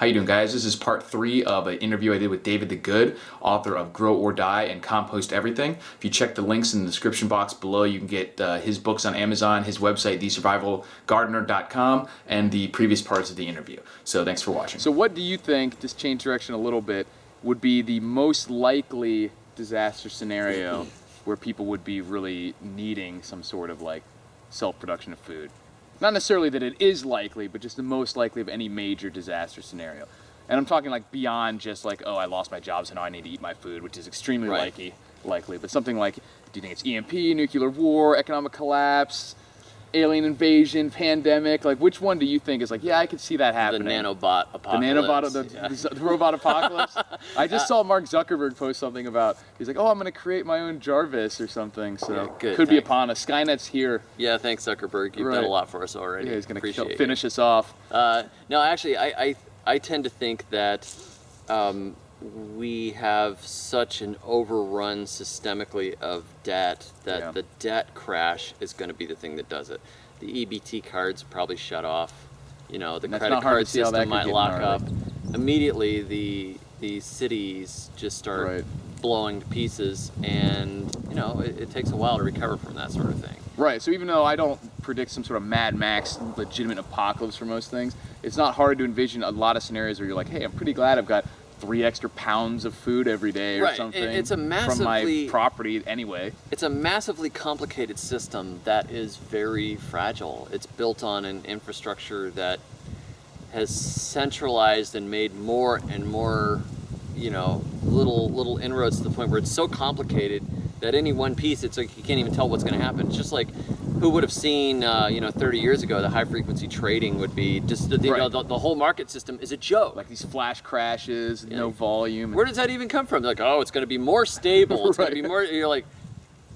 How you doing, guys? This is part 3 of an interview I did with David the Good, author of Grow or Die and Compost Everything. If you check the links in the description box below, you can get his books on Amazon, his website, thesurvivalgardener.com, and the previous parts of the interview. So thanks for watching. So what do you think, just change direction a little bit, would be the most likely disaster scenario where people would be really needing some sort of like self-production of food? Not necessarily that it is likely, but just the most likely of any major disaster scenario. And I'm talking like beyond just like, oh, I lost my job, so now I need to eat my food, which is extremely likely. But something like, do you think it's EMP, nuclear war, economic collapse, alien invasion, pandemic? Like, which one do you think is like, yeah, I could see that happening? The nanobot apocalypse. The robot apocalypse. I just saw Mark Zuckerberg post something about, he's like, oh, I'm going to create my own Jarvis or something. So could be upon us. Skynet's here. Yeah, thanks, Zuckerberg. You've done a lot for us already. Yeah, he's going to finish us off. No, actually, I tend to think that we have such an overrun systemically of debt that the debt crash is going to be the thing that does it. The EBT cards probably shut off. You know, the credit card system might lock up. Immediately, the cities just start blowing to pieces, and you know, it takes a while to recover from that sort of thing. Right. So even though I don't predict some sort of Mad Max legitimate apocalypse for most things, it's not hard to envision a lot of scenarios where you're like, hey, I'm pretty glad I've got 3 extra pounds of food every day or something. It's a massively, from my property anyway. It's a massively complicated system that is very fragile. It's built on an infrastructure that has centralized and made more and more, you know, little inroads to the point where it's so complicated that any one piece, it's like you can't even tell what's going to happen. It's just like, who would have seen, you know, 30 years ago, the high frequency trading would be just, you know, the whole market system is a joke. Like these flash crashes, no volume. Where does that even come from? They're like, oh, it's going to be more stable. It's going to be more, you're like,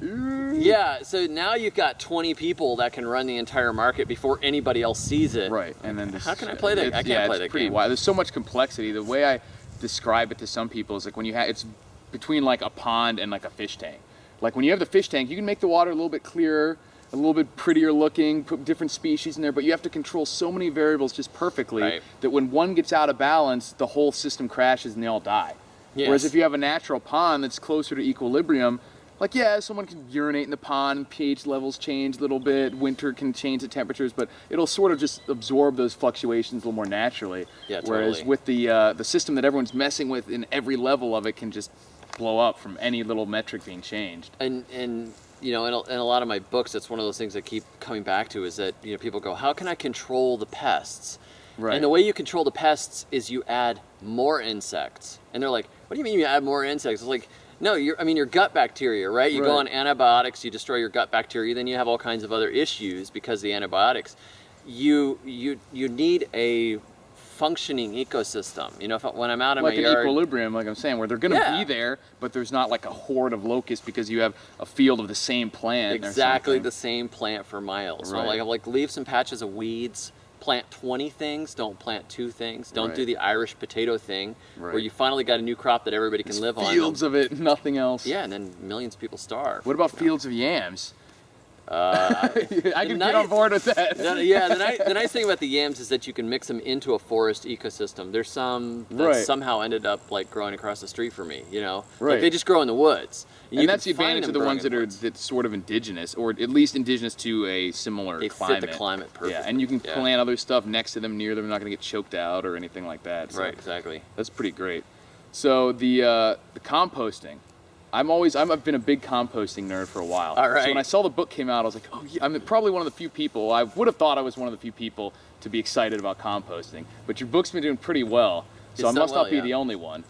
yeah, so now you've got 20 people that can run the entire market before anybody else sees it. Right, and then how can I play that? I can't play that pretty game. Wild. There's so much complexity. The way I describe it to some people is like when you have, it's between like a pond and like a fish tank. Like when you have the fish tank, you can make the water a little bit clearer, a little bit prettier looking, put different species in there, but you have to control so many variables just perfectly that when one gets out of balance, the whole system crashes and they all die. Yes. Whereas if you have a natural pond that's closer to equilibrium, like, yeah, someone can urinate in the pond, pH levels change a little bit, winter can change the temperatures, but it'll sort of just absorb those fluctuations a little more naturally. Yeah, Whereas with the system that everyone's messing with in every level of it can just blow up from any little metric being changed. And you know, in a lot of my books, that's one of those things I keep coming back to is that, you know, people go, how can I control the pests? Right. And the way you control the pests is you add more insects. And they're like, what do you mean you add more insects? It's like, no, your gut bacteria, right? You go on antibiotics, you destroy your gut bacteria, then you have all kinds of other issues because of the antibiotics. You need a functioning ecosystem. You know, when I'm out in my yard, like an equilibrium, like I'm saying, where they're going to be there, but there's not like a horde of locusts because you have a field of the same plant. Exactly the same plant for miles. So like leave some patches of weeds. Plant 20 things, don't plant 2 things. Don't do the Irish potato thing where you finally got a new crop that everybody can live on. Fields of it, nothing else. Yeah, and then millions of people starve. What about fields of yams? I can get on board with that. Yeah, the nice thing about the yams is that you can mix them into a forest ecosystem. There's some that somehow ended up like growing across the street for me, you know? Like they just grow in the woods. And that's the advantage of the ones that's sort of indigenous, or at least indigenous to a similar climate. They fit the climate perfectly. Yeah, and you can plant other stuff next to them, near them, they're not going to get choked out or anything like that. So right, exactly. That's pretty great. So the composting. I've been a big composting nerd for a while. All right. So when I saw the book came out, I was like, oh yeah, I'm probably one of the few people, I would have thought I was one of the few people to be excited about composting. But your book's been doing pretty well, so I must not be the only one.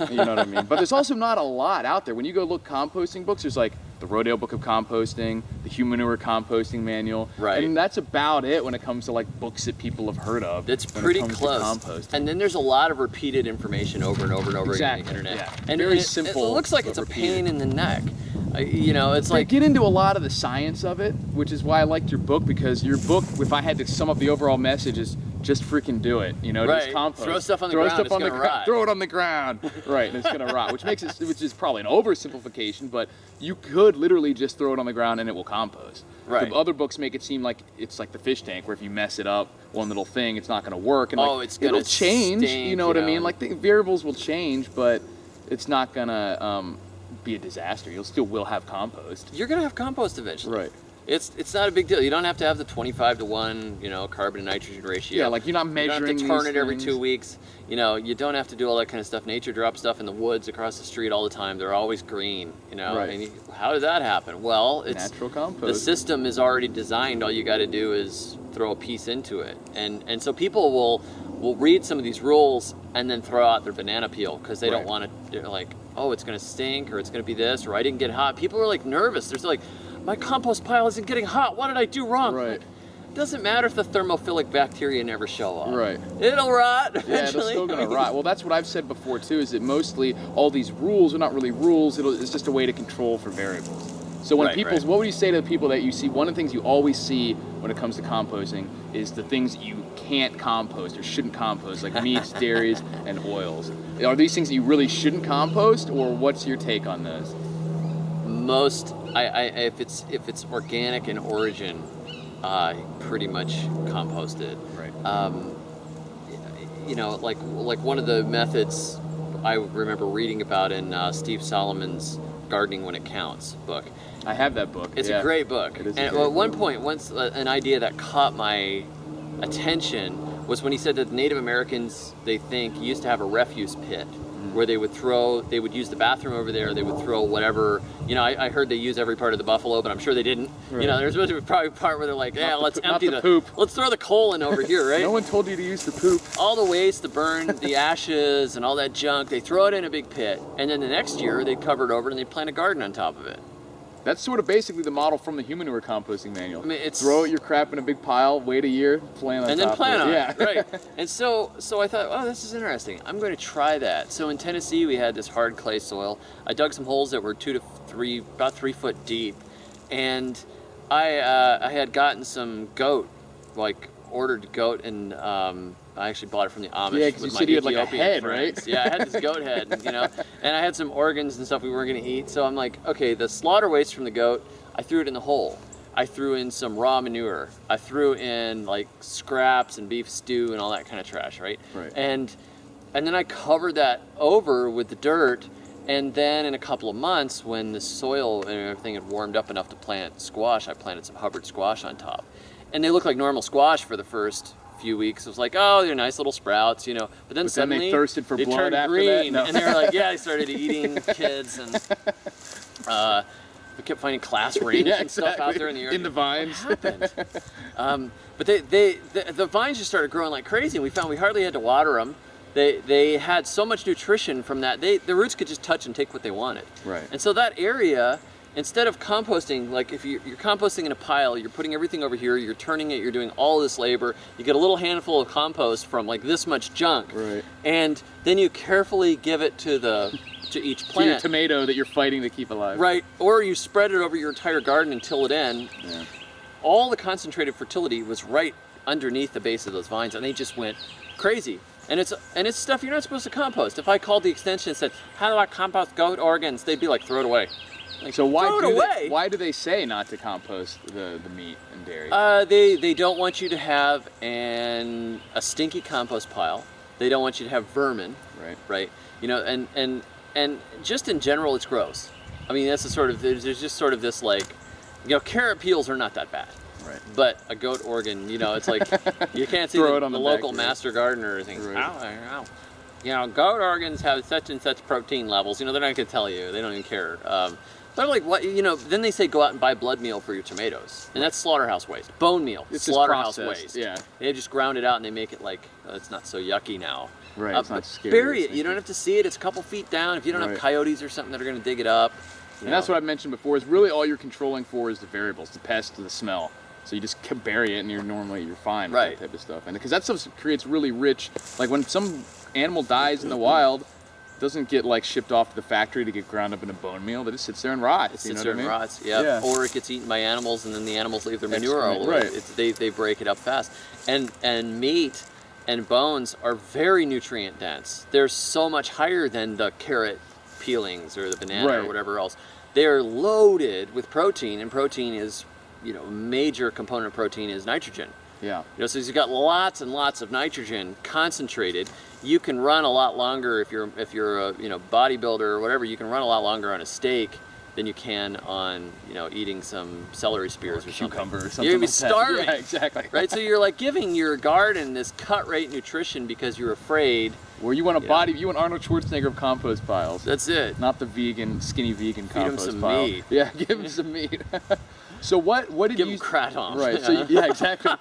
You know what I mean? But there's also not a lot out there. When you go look composting books, there's like the Rodale Book of Composting, the Human Manure Composting Manual. Right. And that's about it when it comes to like books that people have heard of. It's pretty close. And then there's a lot of repeated information over and over and over again on the internet. Yeah. And very simple. It looks like it's a pain in the neck. You know, it's like... Get into a lot of the science of it, which is why I liked your book, because your book, if I had to sum up the overall message, is just freaking do it. You know, Right. just compost. Throw stuff on the ground, it's gonna rot. Throw it on the ground. Right, and it's gonna rot, which is probably an oversimplification, but you could literally just throw it on the ground and it will compost. Right. The other books make it seem like it's like the fish tank, where if you mess it up, one little thing, it's not gonna work. And it'll change. Stink, you know what I mean? Like the variables will change, but it's not gonna be a disaster. You'll still have compost. You're gonna have compost eventually. Right. It's not a big deal. You don't have to have the 25-to-1, you know, carbon and nitrogen ratio. Yeah, like you're not measuring. You don't have to turn these it every things. 2 weeks. You know, you don't have to do all that kind of stuff. Nature drops stuff in the woods across the street all the time. They're always green. You know, Right. and how did that happen? Well, it's Natural compost. The system is already designed. All you got to do is throw a piece into it, and so people will read some of these rules and then throw out their banana peel because they don't Right. want to. They're like, oh, it's gonna stink, or it's gonna be this, or I didn't get hot. People are like nervous. They're like, my compost pile isn't getting hot. What did I do wrong? Right. Like, doesn't matter if the thermophilic bacteria never show up. Right. It'll rot eventually. Yeah, it's still gonna rot. Well, that's what I've said before too. Is that mostly all these rules are not really rules. It's just a way to control for variables. So when what would you say to the people that you see? One of the things you always see when it comes to composting is the things that you can't compost or shouldn't compost, like meats, dairies, and oils. Are these things that you really shouldn't compost, or what's your take on those? Most, if it's organic in origin, pretty much compost it. Right. You know, like one of the methods I remember reading about in Steve Solomon's Gardening When It Counts book. I have that book. It's a great book. It is And at one point, an idea that caught my attention was when he said that Native Americans, they think, used to have a refuse pit where they would use the bathroom over there, they would throw whatever, you know, I heard they use every part of the buffalo, but I'm sure they didn't. Right. You know, there's supposed to be probably a part where they're like, yeah, let's empty the poop. let's throw the coal in over here, right? No one told you to use the poop. All the waste, the burn, the ashes, and all that junk, they throw it in a big pit, and then the next year they cover it over and they plant a garden on top of it. That's sort of basically the model from the humanure composting manual. I mean, it's throw your crap in a big pile, wait a year, plant on and top then plant of on it. it, right? And so I thought, oh, this is interesting. I'm going to try that. So in Tennessee, we had this hard clay soil. I dug some holes that were about 3 foot deep, and I had gotten some goat, like ordered goat, and I actually bought it from the Amish. Yeah, because you with my said you had like a Ethiopian head, friends. right? Yeah, I had this goat head, you know, and I had some organs and stuff we weren't going to eat. So I'm like, okay, the slaughter waste from the goat, I threw it in the hole. I threw in some raw manure. I threw in like scraps and beef stew and all that kind of trash, right? Right. And then I covered that over with the dirt. And then in a couple of months, when the soil and everything had warmed up enough to plant squash, I planted some Hubbard squash on top. And they looked like normal squash for the first few weeks. It was like, oh, they're nice little sprouts, you know. But then suddenly they thirsted for they blood turned after green, that? No. and they were like, yeah, they started eating kids, and we kept finding class rings and stuff out there in the area. In the vines. What happened? But the vines just started growing like crazy, and we found we hardly had to water them. They had so much nutrition from that. The roots could just touch and take what they wanted. Right. And so that area, instead of composting, like if you're composting in a pile, you're putting everything over here, you're turning it, you're doing all this labor, you get a little handful of compost from like this much junk. Right. And then you carefully give it to each To plant. your tomato that you're fighting to keep alive. Right. Or you spread it over your entire garden and till it in. Yeah. All the concentrated fertility was right underneath the base of those vines, and they just went crazy. And it's stuff you're not supposed to compost. If I called the extension and said, how do I compost goat organs? They'd be like, throw it away. Like, So why do they say not to compost the meat and dairy? They don't want you to have a stinky compost pile. They don't want you to have vermin. Right. Right. You know, and just in general, it's gross. I mean, that's the sort of, there's just sort of this like, you know, carrot peels are not that bad. Right. But a goat organ, you know, it's like, you can't see Throw the it on the local back, master gardener saying, Right. ow. You know, goat organs have such and such protein levels. You know, they're not going to tell you. They don't even care. They're like, what? You know, then they say go out and buy blood meal for your tomatoes. And that's slaughterhouse waste. Bone meal, It's just slaughterhouse processed, waste. yeah. They just ground it out and they make it like, it's not so yucky now. Right, it's not but scary. bury it. You don't have to see it. It's a couple feet down. If you don't Right. have coyotes or something that are going to dig it up. And that's what I mentioned before, is really all you're controlling for is the variables, the pest, the smell. So you just bury it and you're fine with Right. that type of stuff. And because that stuff creates really rich, like when some animal dies in the wild, doesn't get like shipped off to the factory to get ground up in a bone meal. That just sits there and rots. It sits there and rots. Yep. Yeah. Or it gets eaten by animals, and then the animals leave their manure all over. Right. They break it up fast. And meat and bones are very nutrient dense. They're so much higher than the carrot peelings or the banana or whatever else. They're loaded with protein, and protein is, a major component of protein is nitrogen. Yeah. So you've got lots and lots of nitrogen concentrated. You can run a lot longer if you're a bodybuilder or whatever. You can run a lot longer on a steak than you can on eating some celery spears or cucumber something. or something. You're gonna be like that. starving. Yeah, exactly. Right. So you're like giving your garden this cut rate nutrition because you're afraid. Where you want you want Arnold Schwarzenegger of compost piles. That's it. Not the skinny vegan compost Feed him some pile. meat. Yeah, give him some meat. So what did Give you him kratom. Right. So yeah, exactly.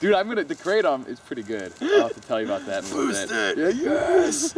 Dude, the kratom is pretty good. I'll have to tell you about that in a little bit. Boost it. Yeah, yes.